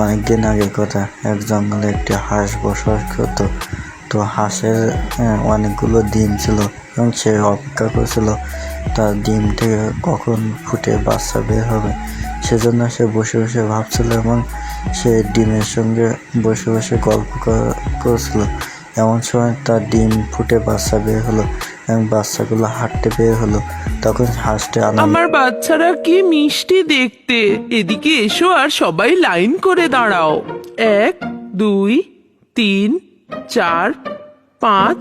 অনেকদিন আগের কথা। এক জঙ্গলে একটি হাঁস বসবাস করতো। তো হাঁসের অনেকগুলো ডিম ছিল এবং সে অপেক্ষা করছিল তার ডিম থেকে কখন ফুটে বাচ্চা বের হবে। সেজন্য সে বসে বসে ভাবছিল এবং সে ডিমের সঙ্গে বসে বসে গল্প করছিল। এমন সময় তার ডিম ফুটে বাচ্চা বের হলো এবং বাচ্চাগুলো হাঁটতে বের হলো। তখন হাঁসটা আমার বাচ্চারা কি মিষ্টি দেখতে। এদিকে এসো আর সবাই লাইন করে দাঁড়াও। 1 2 3 4 5।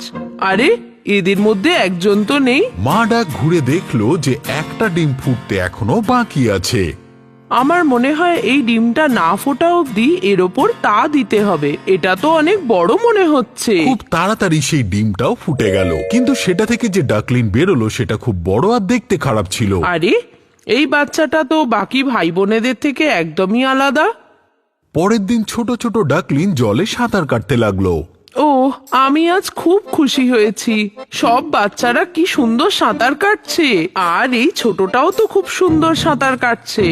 আরে এদের মধ্যে একজন তো নেই। মা ডাক ঘুরে দেখলো যে একটা ডিম ফুটতে এখনো বাকি আছে। আমার মনে হয় এই ডিমটা না ফোটা অবধি এর ওপর তা দিতে হবে। এটা তো অনেক বড় মনে হচ্ছে। খুব তাড়াতাড়ি সেই ডিমটাও ফুটে গেল, কিন্তু সেটা থেকে যে ডাকলিন বেরোলো সেটা খুব বড় আর দেখতে খারাপ ছিল। আরে এই বাচ্চাটা তো বাকি ভাই বোনেদের থেকে একদমই আলাদা। পরের দিন ছোট ছোট ডাকলিন জলে সাঁতার কাটতে লাগলো। ও, আমি আজ খুব খুশি হয়েছি। সব বাচ্চারা কি সুন্দর সাঁতার কাটছে, আর এই ছোটটাও তো খুব সুন্দর সাঁতার কাটছে।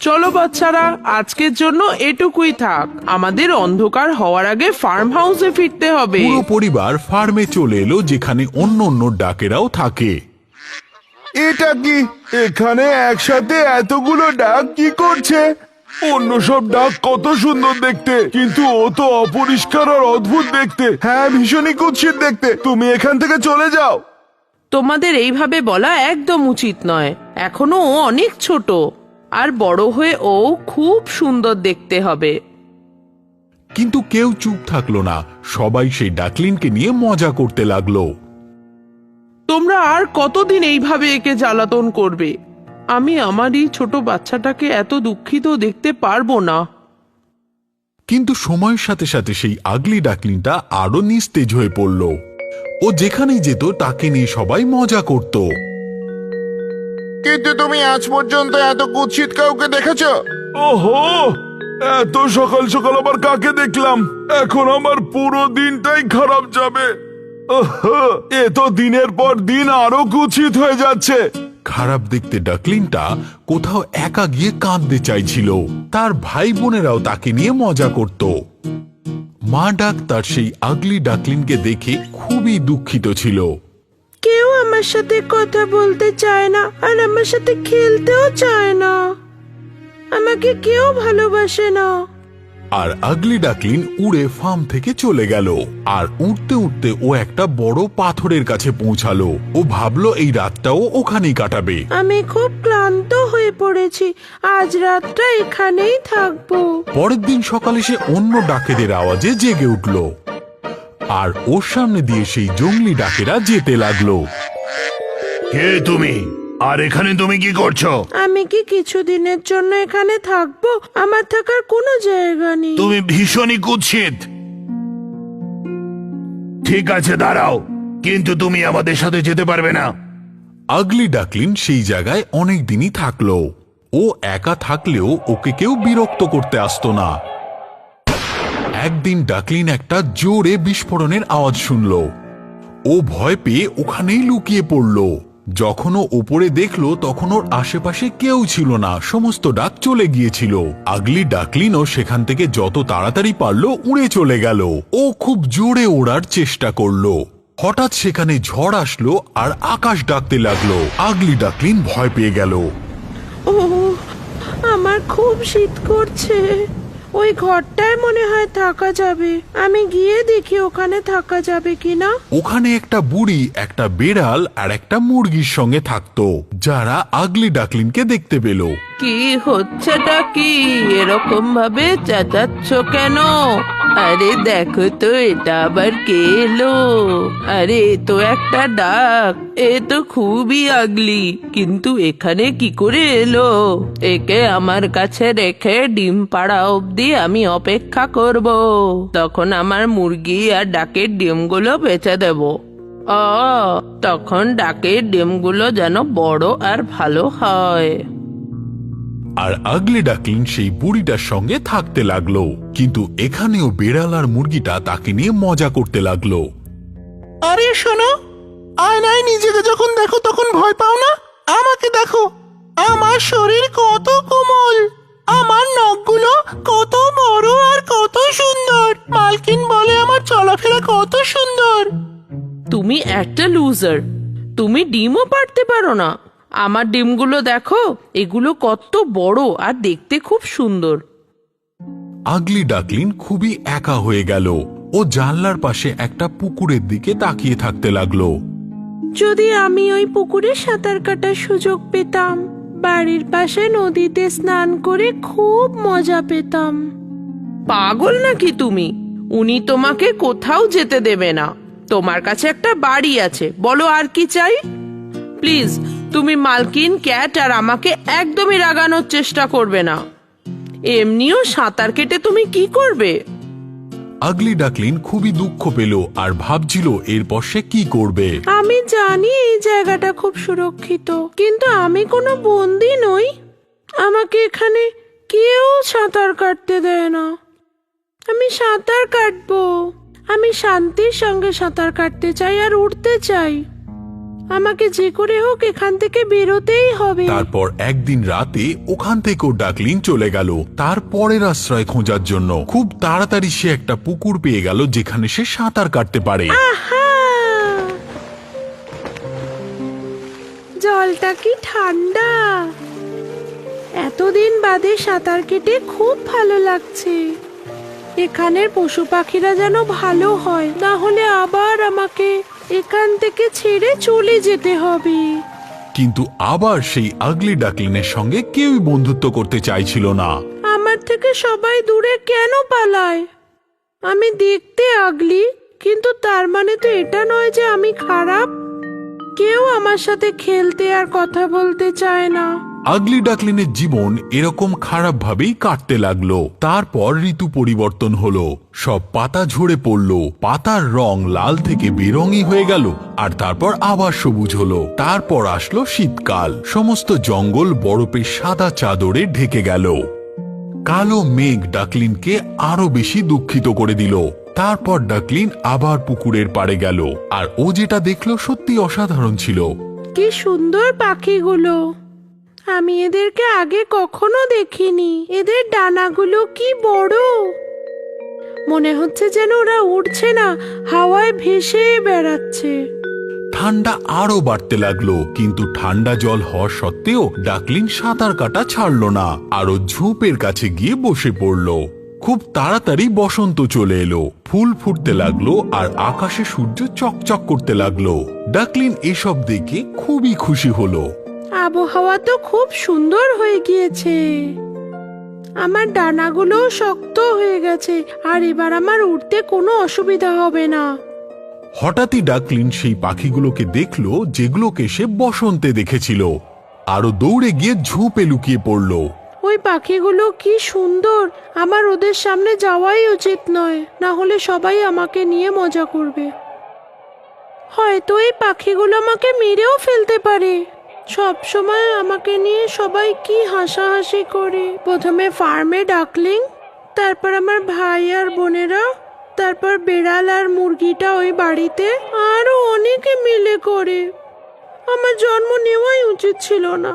চলো বাচ্চারা, আজকের জন্য এটুকুই থাক। আমাদের অন্ধকার হওয়ার আগে ফার্ম হাউসে ফিরতে হবে। পুরো পরিবার ফার্মে চলে এলো, যেখানে অন্য অন্য ডাকেরাও থাকে। এটা কি? এখানে একসাথে এতগুলো ডাক কি করছে? অন্য সব ডাক কত সুন্দর দেখতে, কিন্তু ও তো অপরিষ্কার আর অদ্ভুত দেখতে। হ্যাঁ, ভীষণই কুৎসিত দেখতে। তুমি এখান থেকে চলে যাও। তোমাদের এইভাবে বলা একদম উচিত নয়। এখনো ও অনেক ছোট, আর বড় হয়ে ও খুব সুন্দর দেখতে হবে। কিন্তু কেউ চুপ থাকলো না, সবাই সেই ডাকলিনকে নিয়ে মজা করতে লাগলো। তোমরা আর কতদিন এইভাবে একে জ্বালাতন করবে? আমি আমার এই ছোট বাচ্চাটাকে এত দুঃখিত দেখতে পারবো না। কিন্তু সময়ের সাথে সাথে সেই আগলি ডাকলিনটা আরো নিস্তেজ হয়ে পড়ল। ও যেখানেই যেত তাকে নিয়ে সবাই মজা করত। কিন্তু তুমি আজ পর্যন্ত এত কুৎসিত কাউকে দেখেছো? ওহো, এত সকাল সকাল আবার কাকে দেখলাম? এখন আমার পুরো দিনটাই খারাপ যাবে। এ তো দিনের পর দিন আরো কুৎসিত হয়ে যাচ্ছে। খারাপ দেখতে ডাকলিনটা কোথাও একা গিয়ে কাঁদতে চাইছিল। তার ভাই বোনেরাও তাকে নিয়ে মজা করত। মা ডাক তার সেই আগলি ডাকলিনকে দেখে খুবই দুঃখিত ছিল। কেউ আমার সাথে কথা বলতে চায় না, আর আমার সাথে খেলতেও চায় না। আমাকে কেউ ভালোবাসে না। আর আগলি ডাকলিন উড়ে ফার্ম থেকে চলে গেল। আর উঠতে উঠতে ও একটা বড় পাথরের কাছে পৌঁছালো। ও ভাবলো এই রাতটাও ওখানেই কাটাবে। আমি খুব ক্লান্ত হয়ে পড়েছি, আজ রাতটা এখানেই থাকবো। পরের দিন সকালে সে অন্য ডাকেদের আওয়াজে জেগে উঠল, আর ওর সামনে দিয়ে সেই জঙ্গলি ডাকেরা যেতে লাগলো। কে তুমি? আর এখানে তুমি কি করছো? আমি কি কিছুদিনের জন্য এখানে থাকবো? আমার থাকার কোনো জায়গা নেই। তুমি ভীষণই কুৎসিত। ঠিক আছে, দাঁড়াও, কিন্তু তুমি আমাদের সাথে যেতে পারবে না। আগলি ডাকলিন সেই জায়গায় অনেক দিনই থাকলো। ও একা থাকলেও ওকে কেউ বিরক্ত করতে আসতো না। একদিন ডাকলিন একটা জোরে বিস্ফোরণের আওয়াজ শুনল। ও ভয় পেয়ে ওখানেই লুকিয়ে পড়ল। যখন ও উপরে দেখলো তখন ওর আশেপাশে কেউ ছিল না, সমস্ত ডাক চলে গিয়েছিল। আগলি ডাকলিনও সেখান থেকে যত তাড়াতাড়ি পারলো উড়ে চলে গেল। ও খুব জোরে ওড়ার চেষ্টা করলো। হঠাৎ সেখানে ঝড় আসলো আর আকাশ ডাকতে লাগলো। আগলি ডাকলিন ভয় পেয়ে গেল। ও, আমার খুব শীত করছে। ওই ঘরটায় মনে হয় থাকা যাবে। আমি গিয়ে দেখি ওখানে থাকা যাবে কিনা। ওখানে একটা বুড়ি, একটা বেড়াল আর একটা মুরগির সঙ্গে থাকতো, যারা আগলি ডাকলিনকে দেখতে পেল। কি হচ্ছেটা কি? এরকম ভাবে চেঁচাচ্ছ কেন? আরে দেখো তো, এটা আবার কে এলো? আরে এ তো একটা ডাক। এ তো খুবই আগলি, কিন্তু এখানে কি করে এলো? একে আমার কাছে রেখে ডিম পাড়া অবধি আমি অপেক্ষা করব। তখন আমার মুরগি আর ডাকের ডিমগুলো বেচে দেব। তখন ডাকের ডিমগুলো যেন বড় আর ভালো হয়। আর আগলি ডাকলিন সেই বুড়িটার সঙ্গে থাকতে লাগলো। কিন্তু এখানেও বেড়াল আর মুরগিটা তাকে নিয়ে মজা করতে লাগলো। আরে শোনো, আয়নায় নিজেকে যখন দেখো তখন ভয় পাও না? আমাকে দেখো, আমার শরীর কত কোমল, আমার নখগুলো কত বড়। একটা লুজার, তুমি ডিমও পারতে পারো না। আমার ডিমগুলো দেখো, এগুলো কত বড় আর দেখতে খুব সুন্দর। আগলি ডাকলিন খুবই একা হয়ে গেল। ও জানলার পাশে একটা পুকুরের দিকে তাকিয়ে থাকতে লাগলো। যদি আমি ওই পুকুরে সাঁতার কাটার সুযোগ পেতাম, বাড়ির পাশে নদীতে স্নান করে খুব মজা পেতাম। পাগল নাকি তুমি? উনি তোমাকে কোথাও যেতে দেবে না। তোমার কাছে একটা বাড়ি আছে, বলো আর কি চাই? প্লিজ, তুমি মালকিন ক্যাট আর আমাকে একদমই রাগানোর চেষ্টা করবে না। এমনিও সাঁতার কেটে তুমি কি করবে? আগলি ডাকলিন খুবই দুঃখ পেল আর ভাবছিল এরপর সে কি করবে। আমি জানি এই জায়গাটা খুব সুরক্ষিত, কিন্তু আমি কোনো বন্দী নই। আমাকে এখানে কেউ সাঁতার কাটতে দেয় না। আমি সাঁতার কাটবো। আমি শান্তির সঙ্গে সাঁতার কাটতে চাই আর উঠতে চাই। আমাকে যে করে হোক এখান থেকে বেরোতেই হবে। তারপর একদিন রাতে ওখান থেকেও ডাকলিন চলে গেল তার পরের আশ্রয় খোঁজার জন্য। খুব তাড়াতাড়ি সে একটা পুকুর পেয়ে গেল যেখানে সে সাঁতার কাটতে পারে। আহা! জলটা কি ঠান্ডা! এতদিন বাদে সাঁতার কেটে খুব ভালো লাগছে। এখানের পশু পাখিরা যেন ভালো হয়, না হলে আবার আমাকে এখান থেকে ছেড়ে চলে যেতে হবে। কিন্তু আবার সেই আগলি ডাকলিনের সঙ্গে কেউই বন্ধুত্ব করতে চাইছিল না। আমার থেকে সবাই দূরে কেন পালায়? আমি দেখতে আগলি, কিন্তু তার মানে তো এটা নয় যে আমি খারাপ। কেউ আমার সাথে খেলতে আর কথা বলতে চায় না। আগলি ডাকলিনের জীবন এরকম খারাপ ভাবেই কাটতে লাগলো। তারপর ঋতু পরিবর্তন হলো, সব পাতা ঝরে পড়লো, পাতার রং লাল থেকে বেরঙি হয়ে গেল, আর তারপর আবার সবুজ হলো। তারপর আসলো শীতকাল, সমস্ত জঙ্গল বরফের সাদা চাদরে ঢেকে গেল। কালো মেঘ ডাকলিনকে আরো বেশি দুঃখিত করে দিল। তারপর ডাকলিন আবার পুকুরের পাড়ে গেল, আর ও যেটা দেখলো সত্যি অসাধারণ ছিল। কি সুন্দর পাখিগুলো! আমি এদেরকে আগে কখনো দেখিনি। এদের ডানাগুলো কি বড়! মনে হচ্ছে যেন ওরা উড়ছে না, হাওয়ায় ভেসে বেড়াচ্ছে। ঠান্ডা আরো বাড়তে লাগলো, কিন্তু ঠান্ডা জল হওয়া সত্ত্বেও ডাকলিন সাঁতার কাটা ছাড়লো না, আরো ঝোপের কাছে গিয়ে বসে পড়লো। খুব তাড়াতাড়ি বসন্ত চলে এলো, ফুল ফুটতে লাগলো আর আকাশে সূর্য চকচক করতে লাগলো। ডাকলিন এসব দেখে খুবই খুশি হলো। আবহাওয়া তো খুব সুন্দর হয়ে গিয়েছে। আমার ডানাগুলো শক্ত হয়ে গেছে, আর এবার আমার উঠতে কোনো অসুবিধা হবে না। হঠাৎই ডাকলিন সেই পাখিগুলোকে দেখলো যেগুলোকে সে বসন্তে দেখেছিল, আরো দৌড়ে গিয়ে ঝোপে লুকিয়ে পড়ল। ওই পাখিগুলো কি সুন্দর! আমার ওদের সামনে যাওয়াই উচিত নয়, না হলে সবাই আমাকে নিয়ে মজা করবে। হয়তো এই পাখিগুলো আমাকে মেরেও ফেলতে পারে। সব সময় আমাকে নিয়ে সবাই কি হাসাহাসি করে। প্রথমে ফার্মে ডাকলিং, তারপর আমার ভাই আর বোনেরা, তারপর বেড়াল আর মুরগিটা ওই বাড়িতে, আরো অনেকে মিলে করে। আমার জন্ম নেওয়াই উচিত ছিল না।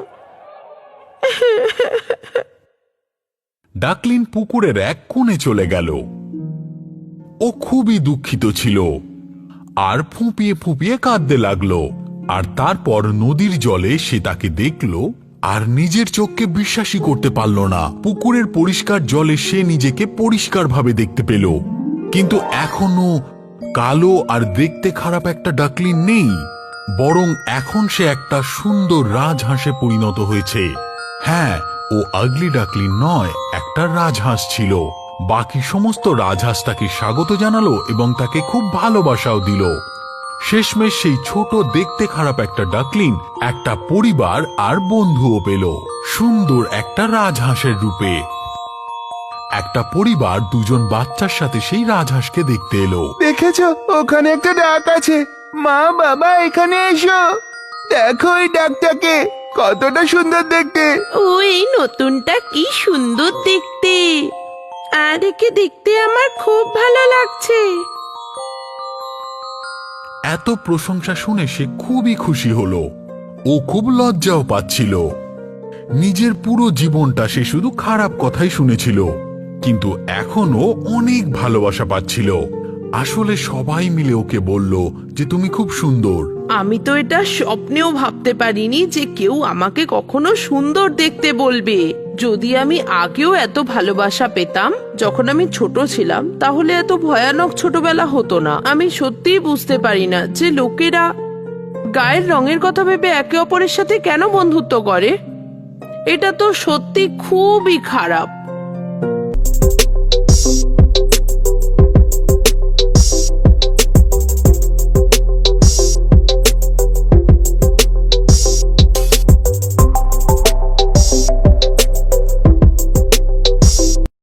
ডাকলিন পুকুরের এক কোণে চলে গেল। ও খুবই দুঃখিত ছিল আর ফুঁপিয়ে ফুঁপিয়ে কাঁদতে লাগলো। আর তারপর নদীর জলে সে তাকে দেখলো আর নিজের চোখকে বিশ্বাসই করতে পারল না। পুকুরের পরিষ্কার জলে সে নিজেকে পরিষ্কারভাবে দেখতে পেল, কিন্তু এখনো কালো আর দেখতে খারাপ একটা ডাকলিন নেই, বরং এখন সে একটা সুন্দর রাজহাঁসে পরিণত হয়েছে। হ্যাঁ, ও আগলি ডাকলিন নয়, একটা রাজহাঁস ছিল। বাকি সমস্ত রাজহাঁস তাকে স্বাগত জানালো এবং তাকে খুব ভালোবাসাও দিল। শেষমেশ সেই ছোট দেখতে খারাপ একটা ডাকলিন একটা পরিবার আর বন্ধুও পেল, সুন্দর একটা রাজহাঁসের রূপে। একটা পরিবার দুজন বাচ্চার সাথে সেই রাজহাঁসকে দেখতে এলো। দেখেছো, ওখানে একটা ডাক আছে। মা, বাবা, এখানে এসো। দেখো এই ডাকটাকে, কতটা সুন্দর দেখতে। ওই নতুনটা কি সুন্দর দেখতে! আর একে দেখতে আমার খুব ভালো লাগছে। এত প্রশংসা শুনে সে খুবই খুশি হলো। ও খুব লজ্জাও পাচ্ছিল। নিজের পুরো জীবনটা সে শুধু খারাপ কথাই শুনেছিল, কিন্তু এখনো অনেক ভালোবাসা পাচ্ছিল। আসলে সবাই মিলে ওকে বলল যে তুমি খুব সুন্দর। আমি তো এটা স্বপ্নেও ভাবতে পারিনি যে কেউ আমাকে কখনো সুন্দর দেখতে বলবে। যদি আমি আগেও এত ভালোবাসা পেতাম যখন আমি ছোট ছিলাম, তাহলে এত ভয়ানক ছোটবেলা হতো না। আমি সত্যিই বুঝতে পারি না যে লোকেরা গায়ের রঙের কথা ভেবে একে অপরের সাথে কেন বন্ধুত্ব করে। এটা তো সত্যি খুবই খারাপ।